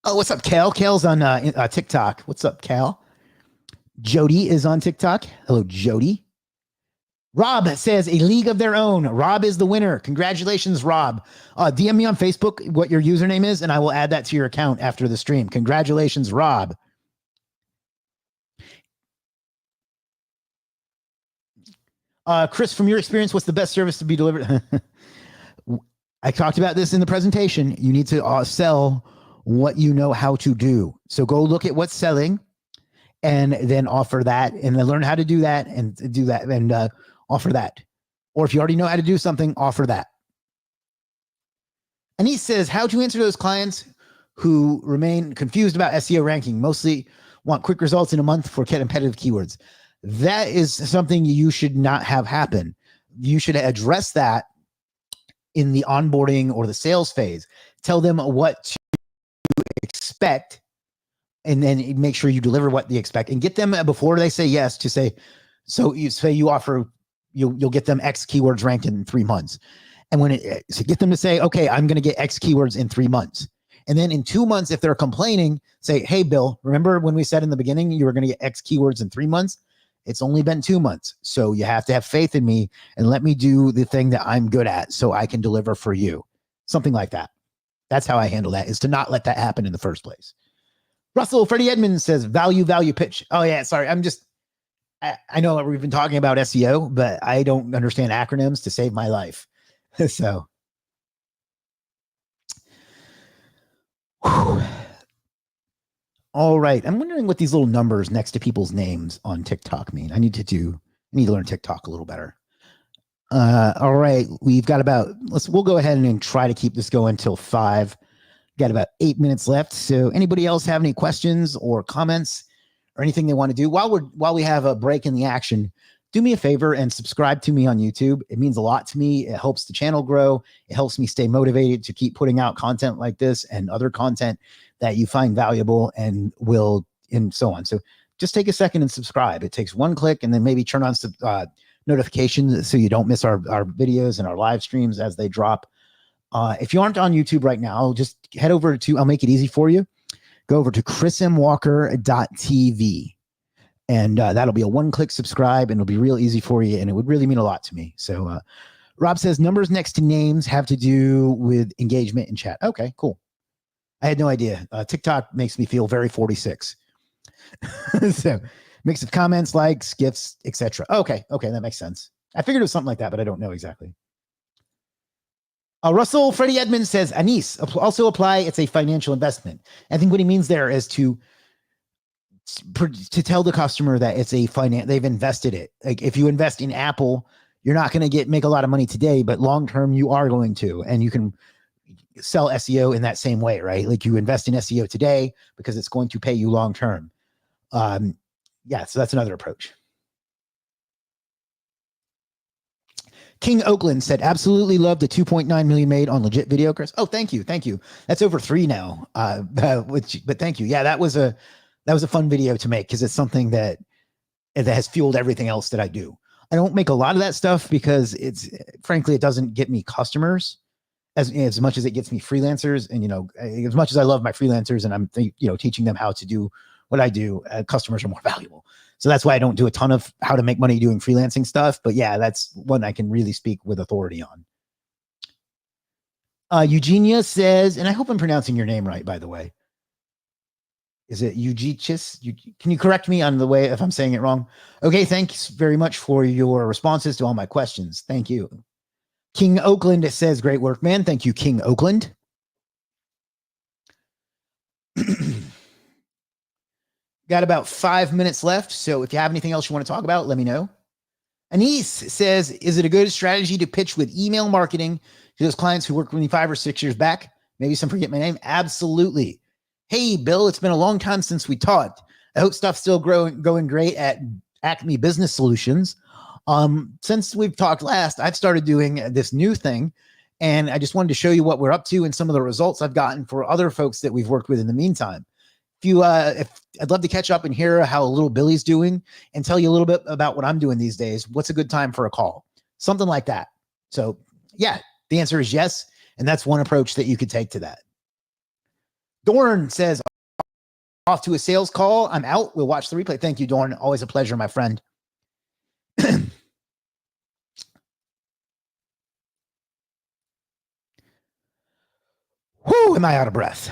Oh, what's up, Cal? Cal's on TikTok. What's up, Cal? Jody is on TikTok. Hello, Jody. Rob says A League of Their Own. Rob is the winner. Congratulations, Rob. DM me on Facebook what your username is, and I will add that to your account after the stream. Congratulations, Rob. Chris, from your experience, what's the best service to be delivered? I talked about this in the presentation. You need to sell what you know how to do. So go look at what's selling and then offer that and then learn how to do that and offer that. Or if you already know how to do something, offer that. And he says, how to answer those clients who remain confused about SEO ranking, mostly want quick results in a month for competitive keywords. That is something you should not have happen. You should address that in the onboarding or the sales phase. Tell them what to expect and then make sure you deliver what they expect and get them before they say yes to say, so you say you offer, you'll get them X keywords ranked in 3 months. And when so get them to say, okay, I'm going to get X keywords in 3 months. And then in 2 months, if they're complaining, say, hey, Bill, remember when we said in the beginning, you were going to get X keywords in 3 months? It's only been 2 months. So you have to have faith in me and let me do the thing that I'm good at so I can deliver for you. Something like that. That's how I handle that, is to not let that happen in the first place. Russell Freddie Edmonds says value pitch. Oh yeah. Sorry. I know we've been talking about SEO, but I don't understand acronyms to save my life. So. Whew. All right. I'm wondering what these little numbers next to people's names on TikTok mean. I need to learn TikTok a little better. All right. We've got we'll go ahead and try to keep this going till 5. Got about 8 minutes left. So anybody else have any questions or comments or anything they want to do while we have a break in the action? Do me a favor and subscribe to me on YouTube. It means a lot to me. It helps the channel grow. It helps me stay motivated to keep putting out content like this and other content that you find valuable and so on. So just take a second and subscribe. It takes one click, and then maybe turn on notifications so you don't miss our videos and our live streams as they drop. If you aren't on YouTube right now, just head over to, I'll make it easy for you. Go over to chrismwalker.tv. And that'll be a one-click subscribe, and it'll be real easy for you, and it would really mean a lot to me. So Rob says numbers next to names have to do with engagement in chat. Okay, cool. I had no idea. TikTok makes me feel very 46. So mix of comments, likes, gifts, etc. Okay, that makes sense. I figured it was something like that, but I don't know exactly. Russell Freddie Edmonds says, Anis, also apply. It's a financial investment. I think what he means there is to tell the customer that it's they've invested it. Like if you invest in Apple, you're not going to make a lot of money today, but long-term you are going to, and you can sell SEO in that same way, right? Like you invest in SEO today because it's going to pay you long-term. Yeah. So that's another approach. King Oakland said, absolutely love the 2.9 million made on Legit video, Chris. Oh, thank you. That's over 3 now. But thank you. Yeah, that was a fun video to make because it's something that has fueled everything else that I do. I don't make a lot of that stuff because frankly, it doesn't get me customers as much as it gets me freelancers. And, as much as I love my freelancers and I'm, teaching them how to do what I do, customers are more valuable. So that's why I don't do a ton of how to make money doing freelancing stuff. But yeah, that's one I can really speak with authority on. Eugenia says, and I hope I'm pronouncing your name right, by the way. Is it Eugichis? Can you correct me on the way if I'm saying it wrong? Okay, thanks very much for your responses to all my questions. Thank you. King Oakland says, great work, man. Thank you, King Oakland. Got about 5 minutes left. So if you have anything else you want to talk about, let me know. Anise says, is it a good strategy to pitch with email marketing to those clients who worked with me 5 or 6 years back? Maybe some forget my name. Absolutely. Hey, Bill, it's been a long time since we talked. I hope stuff's still going great at Acme Business Solutions. Since we've talked last, I've started doing this new thing, and I just wanted to show you what we're up to and some of the results I've gotten for other folks that we've worked with in the meantime. If I'd love to catch up and hear how little Billy's doing and tell you a little bit about what I'm doing these days. What's a good time for a call? Something like that. So yeah, the answer is yes. And that's one approach that you could take to that. Dorn says, off to a sales call. I'm out. We'll watch the replay. Thank you, Dorn. Always a pleasure, my friend. Whew, am I out of breath?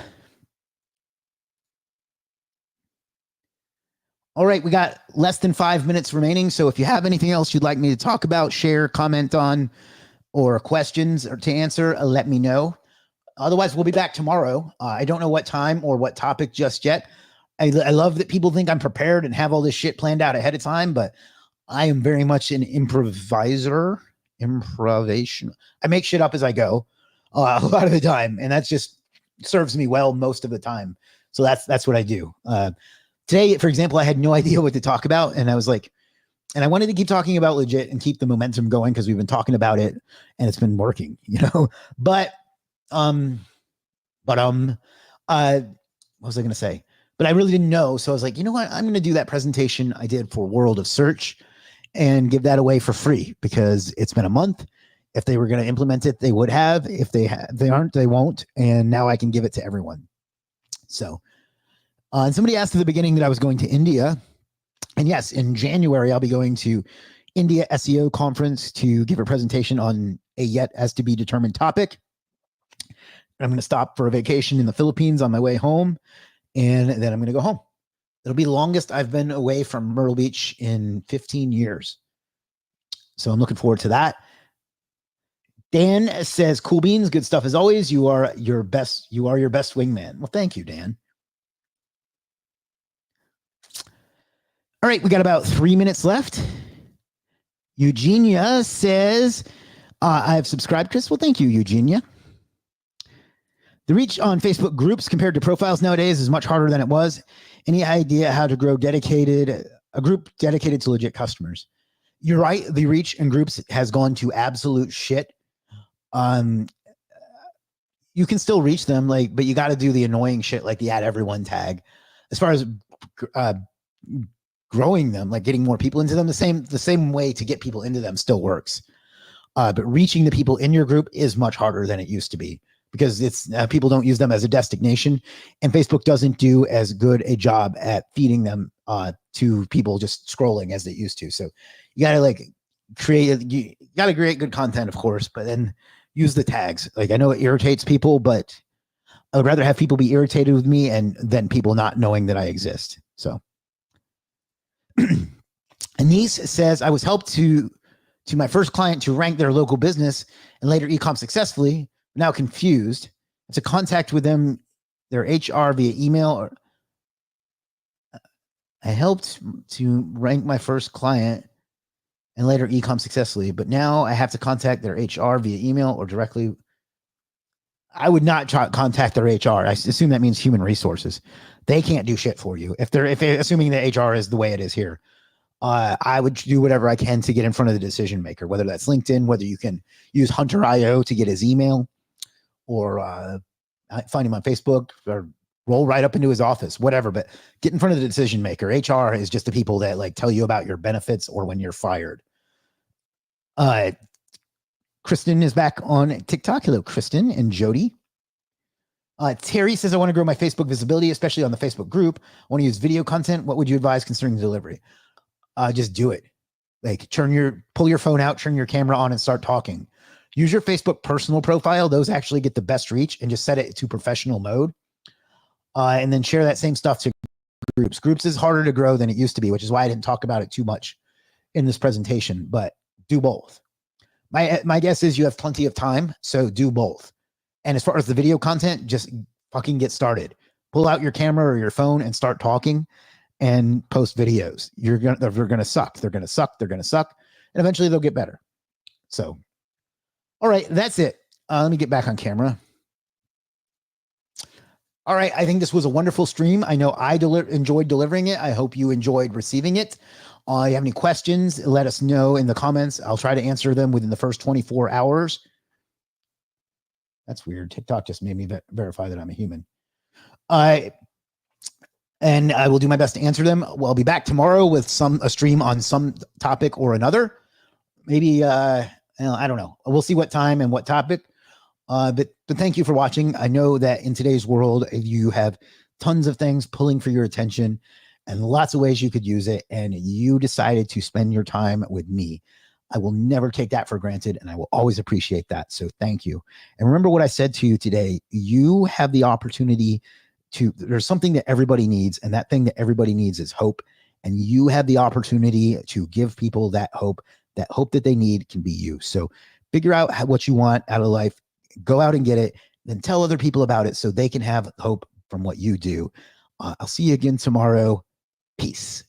All right, we got less than 5 minutes remaining. So if you have anything else you'd like me to talk about, share, comment on, or questions or to answer, let me know. Otherwise, we'll be back tomorrow. I don't know what time or what topic just yet. I love that people think I'm prepared and have all this shit planned out ahead of time, but I am very much an improviser. Improvisation. I make shit up as I go a lot of the time, and that just serves me well most of the time. So that's what I do. Today, for example, I had no idea what to talk about, and I was like, and I wanted to keep talking about Legiit and keep the momentum going because we've been talking about it and it's been working, you know. But what was I going to say? But I really didn't know, so I was like, you know what? I'm going to do that presentation I did for World of Search and give that away for free because it's been a month. If they were going to implement it, they would have. If they aren't, they won't. And now I can give it to everyone. So. And somebody asked at the beginning that I was going to India. And yes, in January, I'll be going to India SEO conference to give a presentation on a yet as to be determined topic. I'm going to stop for a vacation in the Philippines on my way home, and then I'm going to go home. It'll be the longest I've been away from Myrtle Beach in 15 years. So I'm looking forward to that. Dan says, cool beans, good stuff as always. You are your best wingman. Well, thank you, Dan. All right, we got about 3 minutes left. Eugenia says, I've subscribed, Chris. Well, thank you, Eugenia. The reach on Facebook groups compared to profiles nowadays is much harder than it was. Any idea how to grow a group dedicated to legit customers? You're right. The reach in groups has gone to absolute shit. You can still reach them, but you got to do the annoying shit like the add everyone tag. As far as growing them, like getting more people into them, the same way to get people into them still works. But reaching the people in your group is much harder than it used to be because it's people don't use them as a destination, and Facebook doesn't do as good a job at feeding them to people just scrolling as they used to. So you gotta create good content, of course, but then use the tags. I know it irritates people, but I would rather have people be irritated with me and than people not knowing that I exist. So. Anise says, I was helped to my first client to rank their local business and later e-com successfully. Now confused. It's a contact with them, their HR via email. Or I helped to rank my first client and later e-com successfully, but now I have to contact their HR via email or directly. I would not contact their HR. I assume that means human resources. They can't do shit for you if they're assuming that HR is the way it is here. I would do whatever I can to get in front of the decision maker, whether that's LinkedIn, whether you can use Hunter.io to get his email, or find him on Facebook, or roll right up into his office, whatever. But get in front of the decision maker. HR is just the people that tell you about your benefits or when you're fired. Kristen is back on TikTok. Hello, Kristen and Jody. Terry says, I want to grow my Facebook visibility, especially on the Facebook group. I want to use video content. What would you advise concerning delivery? Just do it. Pull your phone out, turn your camera on and start talking. Use your Facebook personal profile. Those actually get the best reach, and just set it to professional mode. And then share that same stuff to groups. Groups is harder to grow than it used to be, which is why I didn't talk about it too much in this presentation, but do both. My guess is you have plenty of time, so do both. And as far as the video content, just fucking get started. Pull out your camera or your phone and start talking and post videos. They're gonna suck. They're gonna suck. and eventually they'll get better. So, all right, that's it. Let me get back on camera. All right, I think this was a wonderful stream. I know I enjoyed delivering it. I hope you enjoyed receiving it. If you have any questions, let us know in the comments. I'll try to answer them within the first 24 hours. That's weird. TikTok just made me verify that I'm a human. And I will do my best to answer them. Well, I'll be back tomorrow with a stream on some topic or another. Maybe, I don't know. We'll see what time and what topic. But thank you for watching. I know that in today's world, you have tons of things pulling for your attention and lots of ways you could use it. And you decided to spend your time with me. I will never take that for granted, and I will always appreciate that. So thank you. And remember what I said to you today. You have the opportunity there's something that everybody needs, and that thing that everybody needs is hope. And you have the opportunity to give people that hope that they need can be you. So figure out what you want out of life, go out and get it, then tell other people about it so they can have hope from what you do. I'll see you again tomorrow. Peace.